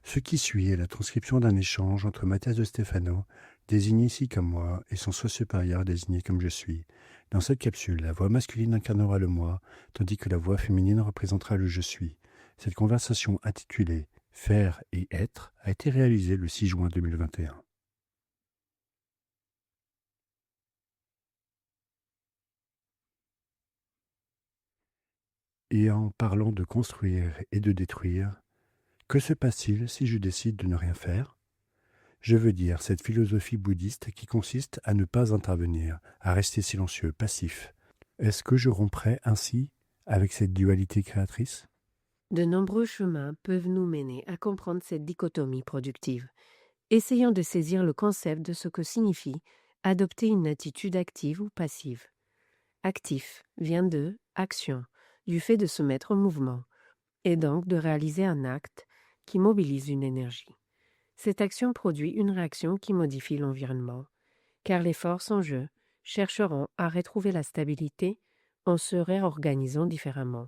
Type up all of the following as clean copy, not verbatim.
Ce qui suit est la transcription d'un échange entre Mathias de Stefano, désigné ici comme moi, et son soi supérieur désigné comme je suis. Dans cette capsule, la voix masculine incarnera le moi, tandis que la voix féminine représentera le je suis. Cette conversation intitulée « Faire et être » a été réalisée le 6 juin 2021. Et en parlant de construire et de détruire, que se passe-t-il si je décide de ne rien faire ? Je veux dire cette philosophie bouddhiste qui consiste à ne pas intervenir, à rester silencieux, passif. Est-ce que je romprais ainsi avec cette dualité créatrice ? De nombreux chemins peuvent nous mener à comprendre cette dichotomie productive. Essayons de saisir le concept de ce que signifie adopter une attitude active ou passive. Actif vient de action, du fait de se mettre en mouvement, et donc de réaliser un acte qui mobilise une énergie. Cette action produit une réaction qui modifie l'environnement, car les forces en jeu chercheront à retrouver la stabilité en se réorganisant différemment.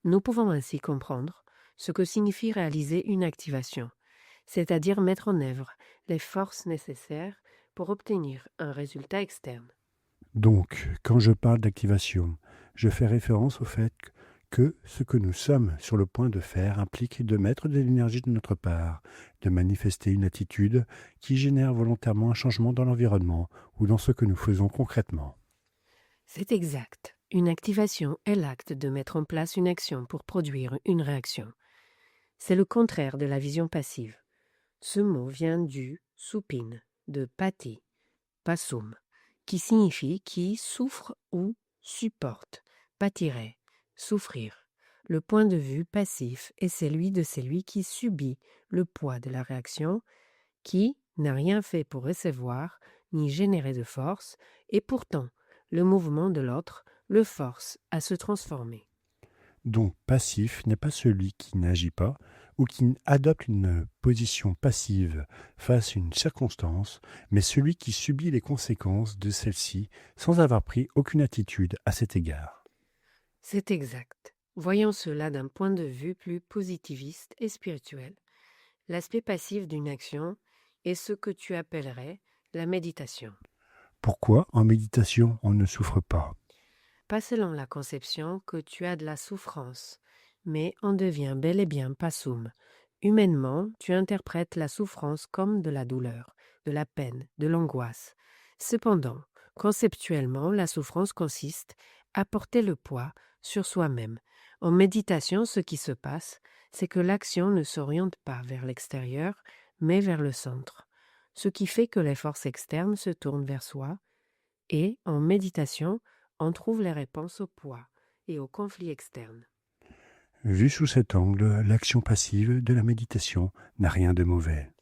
Nous pouvons ainsi comprendre ce que signifie réaliser une activation, c'est-à-dire mettre en œuvre les forces nécessaires pour obtenir un résultat externe. Donc, quand je parle d'activation, je fais référence au fait que ce que nous sommes sur le point de faire implique de mettre de l'énergie de notre part, de manifester une attitude qui génère volontairement un changement dans l'environnement ou dans ce que nous faisons concrètement. C'est exact. Une activation est l'acte de mettre en place une action pour produire une réaction. C'est le contraire de la vision passive. Ce mot vient du supine, de pati, passum, qui signifie qui souffre ou supporte, pâtirait, souffrir. Le point de vue passif est celui de celui qui subit le poids de la réaction, qui n'a rien fait pour recevoir ni générer de force, et pourtant le mouvement de l'autre le force à se transformer. Donc passif n'est pas celui qui n'agit pas ou qui adopte une position passive face à une circonstance, mais celui qui subit les conséquences de celle-ci sans avoir pris aucune attitude à cet égard. C'est exact. Voyons cela d'un point de vue plus positiviste et spirituel. L'aspect passif d'une action est ce que tu appellerais la méditation. Pourquoi en méditation on ne souffre pas ? Pas selon la conception que tu as de la souffrance, mais on devient bel et bien passum. Humainement, tu interprètes la souffrance comme de la douleur, de la peine, de l'angoisse. Cependant, conceptuellement, la souffrance consiste à porter le poids sur soi-même. En méditation, ce qui se passe, c'est que l'action ne s'oriente pas vers l'extérieur, mais vers le centre, ce qui fait que les forces externes se tournent vers soi, et, en méditation, on trouve les réponses au poids et aux conflits externes. Vu sous cet angle, l'action passive de la méditation n'a rien de mauvais.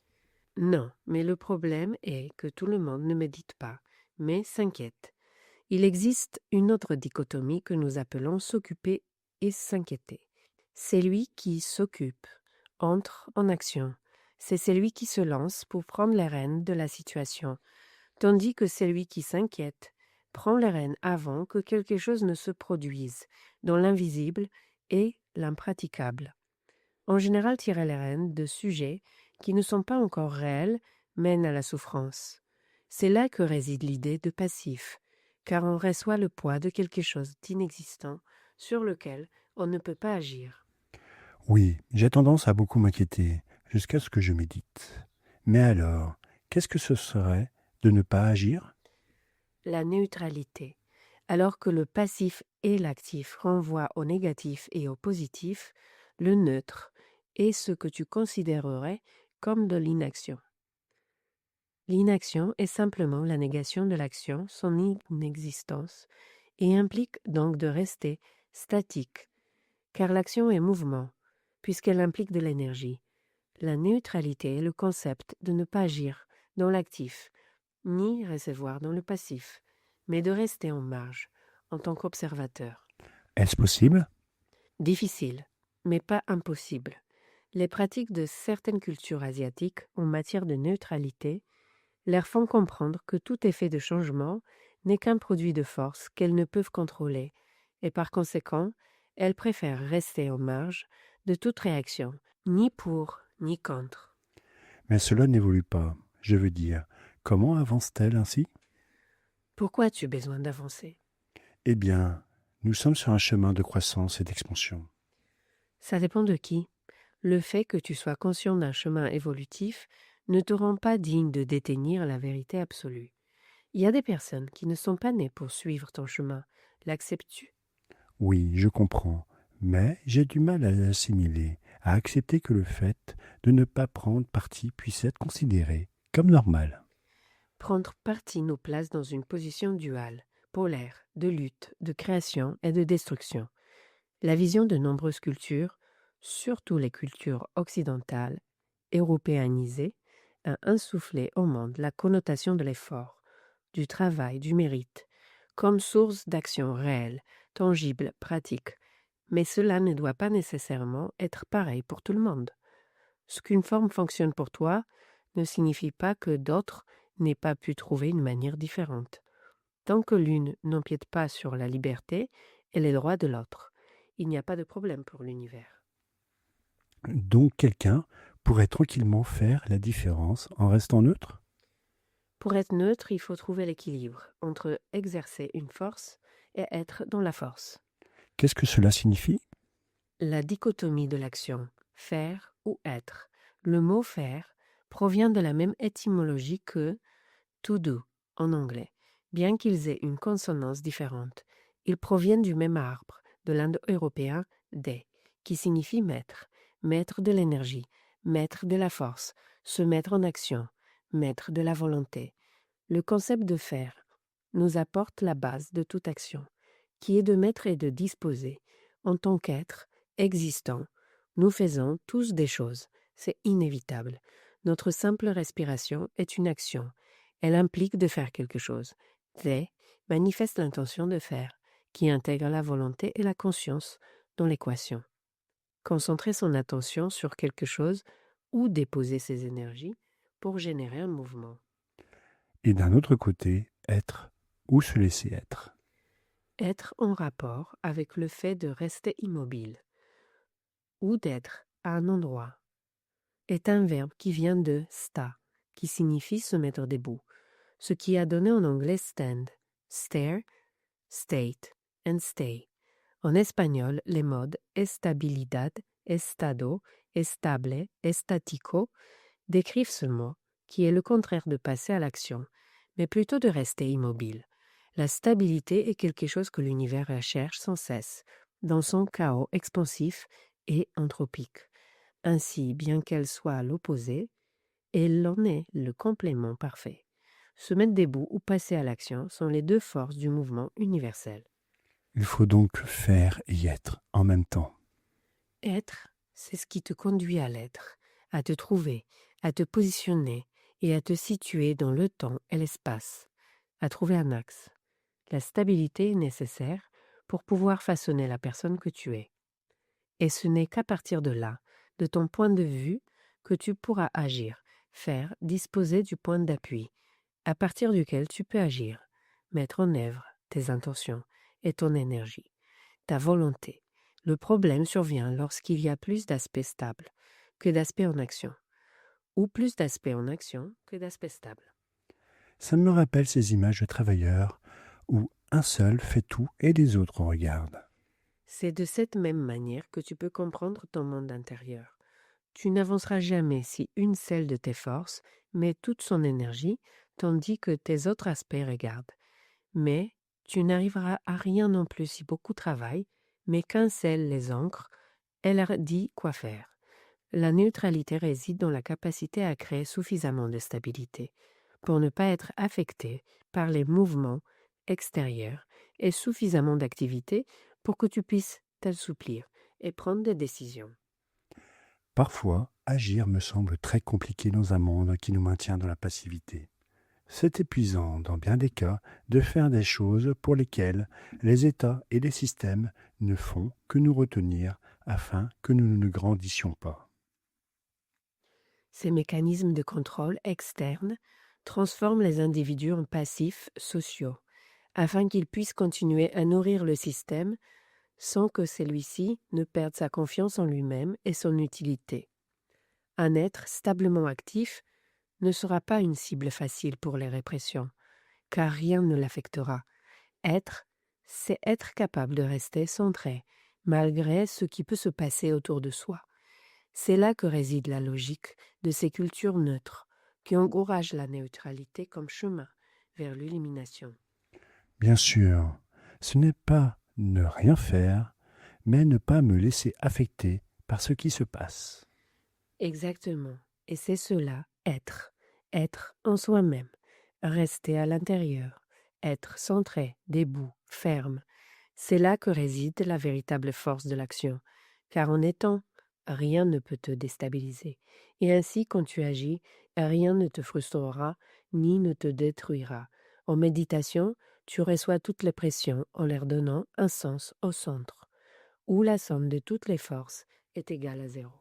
Non, mais le problème est que tout le monde ne médite pas, mais s'inquiète. Il existe une autre dichotomie que nous appelons s'occuper et s'inquiéter. Celui qui s'occupe entre en action. C'est celui qui se lance pour prendre les rênes de la situation, tandis que celui qui s'inquiète prend les rênes avant que quelque chose ne se produise, dans l'invisible et l'impraticable. En général, tirer les rênes de sujets qui ne sont pas encore réels mène à la souffrance. C'est là que réside l'idée de passif, car on reçoit le poids de quelque chose d'inexistant sur lequel on ne peut pas agir. Oui, j'ai tendance à beaucoup m'inquiéter, jusqu'à ce que je médite. Mais alors, qu'est-ce que ce serait de ne pas agir ? La neutralité. Alors que le passif et l'actif renvoient au négatif et au positif, le neutre est ce que tu considérerais comme de l'inaction. L'inaction est simplement la négation de l'action, son inexistence, et implique donc de rester statique, car l'action est mouvement, puisqu'elle implique de l'énergie. La neutralité est le concept de ne pas agir dans l'actif, ni recevoir dans le passif, mais de rester en marge, en tant qu'observateur. Est-ce possible? Difficile, mais pas impossible. Les pratiques de certaines cultures asiatiques en matière de neutralité leur font comprendre que tout effet de changement n'est qu'un produit de force qu'elles ne peuvent contrôler, et par conséquent, elles préfèrent rester en marge de toute réaction, ni pour, ni contre. Mais cela n'évolue pas. Je veux dire, comment avance-t-elle ainsi? Pourquoi as-tu besoin d'avancer? Eh bien, nous sommes sur un chemin de croissance et d'expansion. Ça dépend de qui. Le fait que tu sois conscient d'un chemin évolutif ne te rend pas digne de détenir la vérité absolue. Il y a des personnes qui ne sont pas nées pour suivre ton chemin. L'acceptes-tu? Oui, je comprends, mais j'ai du mal à l'assimiler, à accepter que le fait de ne pas prendre parti puisse être considéré comme normal. Prendre parti nous place dans une position duale, polaire, de lutte, de création et de destruction. La vision de nombreuses cultures, surtout les cultures occidentales, européanisées, a insufflé au monde la connotation de l'effort, du travail, du mérite, comme source d'action réelle, tangible, pratique. Mais cela ne doit pas nécessairement être pareil pour tout le monde. Ce qu'une forme fonctionne pour toi ne signifie pas que d'autres n'aient pas pu trouver une manière différente. Tant que l'une n'empiète pas sur la liberté et les droits de l'autre, il n'y a pas de problème pour l'univers. Donc quelqu'un pourrait tranquillement faire la différence en restant neutre? Pour être neutre, il faut trouver l'équilibre entre exercer une force et être dans la force. Qu'est-ce que cela signifie? La dichotomie de l'action, faire ou être. Le mot faire provient de la même étymologie que to do en anglais, bien qu'ils aient une consonance différente. Ils proviennent du même arbre, de l'indo-européen de, qui signifie mettre, mettre de l'énergie, mettre de la force, se mettre en action, mettre de la volonté. Le concept de faire nous apporte la base de toute action, qui est de mettre et de disposer. En tant qu'être existant, nous faisons tous des choses, c'est inévitable. Notre simple respiration est une action. Elle implique de faire quelque chose. They manifeste l'intention de faire, qui intègre la volonté et la conscience dans l'équation. Concentrer son attention sur quelque chose ou déposer ses énergies pour générer un mouvement. Et d'un autre côté, être ou se laisser être. Être en rapport avec le fait de rester immobile ou d'être à un endroit est un verbe qui vient de sta, qui signifie se mettre debout, ce qui a donné en anglais stand, stare, state and stay. En espagnol, les modes estabilidad, estado, estable, estático décrivent ce mot, qui est le contraire de passer à l'action, mais plutôt de rester immobile. La stabilité est quelque chose que l'univers recherche sans cesse, dans son chaos expansif et anthropique. Ainsi, bien qu'elle soit à l'opposé, elle en est le complément parfait. Se mettre debout ou passer à l'action sont les deux forces du mouvement universel. Il faut donc faire et être en même temps. Être, c'est ce qui te conduit à l'être, à te trouver, à te positionner et à te situer dans le temps et l'espace, à trouver un axe. La stabilité est nécessaire pour pouvoir façonner la personne que tu es. Et ce n'est qu'à partir de là, de ton point de vue, que tu pourras agir, faire, disposer du point d'appui, à partir duquel tu peux agir, mettre en œuvre tes intentions et ton énergie, ta volonté. Le problème survient lorsqu'il y a plus d'aspects stables que d'aspects en action, ou plus d'aspects en action que d'aspects stables. Ça me rappelle ces images de travailleurs où un seul fait tout et les autres regardent. C'est de cette même manière que tu peux comprendre ton monde intérieur. Tu n'avanceras jamais si une seule de tes forces met toute son énergie, tandis que tes autres aspects regardent. Mais tu n'arriveras à rien non plus si beaucoup travaillent, mais qu'un seul les ancre et leur dit quoi faire. La neutralité réside dans la capacité à créer suffisamment de stabilité pour ne pas être affecté par les mouvements extérieurs et suffisamment d'activité pour que tu puisses t'assouplir et prendre des décisions. Parfois, agir me semble très compliqué dans un monde qui nous maintient dans la passivité. C'est épuisant, dans bien des cas, de faire des choses pour lesquelles les États et les systèmes ne font que nous retenir afin que nous ne grandissions pas. Ces mécanismes de contrôle externe transforment les individus en passifs sociaux, afin qu'ils puissent continuer à nourrir le système sans que celui-ci ne perde sa confiance en lui-même et son utilité. Un être stablement actif ne sera pas une cible facile pour les répressions, car rien ne l'affectera. Être, c'est être capable de rester centré, malgré ce qui peut se passer autour de soi. C'est là que réside la logique de ces cultures neutres, qui encouragent la neutralité comme chemin vers l'illumination. Bien sûr, ce n'est pas ne rien faire, mais ne pas me laisser affecter par ce qui se passe. Exactement. Et c'est cela, être. Être en soi-même. Rester à l'intérieur. Être centré, debout, ferme. C'est là que réside la véritable force de l'action. Car en étant, rien ne peut te déstabiliser. Et ainsi, quand tu agis, rien ne te frustrera ni ne te détruira. En méditation, tu reçois toutes les pressions en leur donnant un sens au centre, où la somme de toutes les forces est égale à zéro.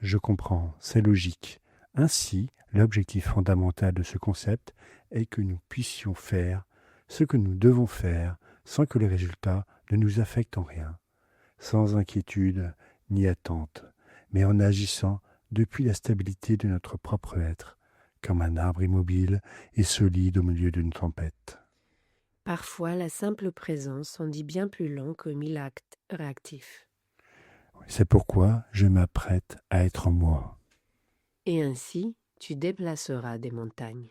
Je comprends, c'est logique. Ainsi, l'objectif fondamental de ce concept est que nous puissions faire ce que nous devons faire sans que les résultats ne nous affectent en rien, sans inquiétude ni attente, mais en agissant depuis la stabilité de notre propre être, comme un arbre immobile et solide au milieu d'une tempête. Parfois, la simple présence en dit bien plus long que 1000 actes réactifs. C'est pourquoi je m'apprête à être moi. Et ainsi, tu déplaceras des montagnes.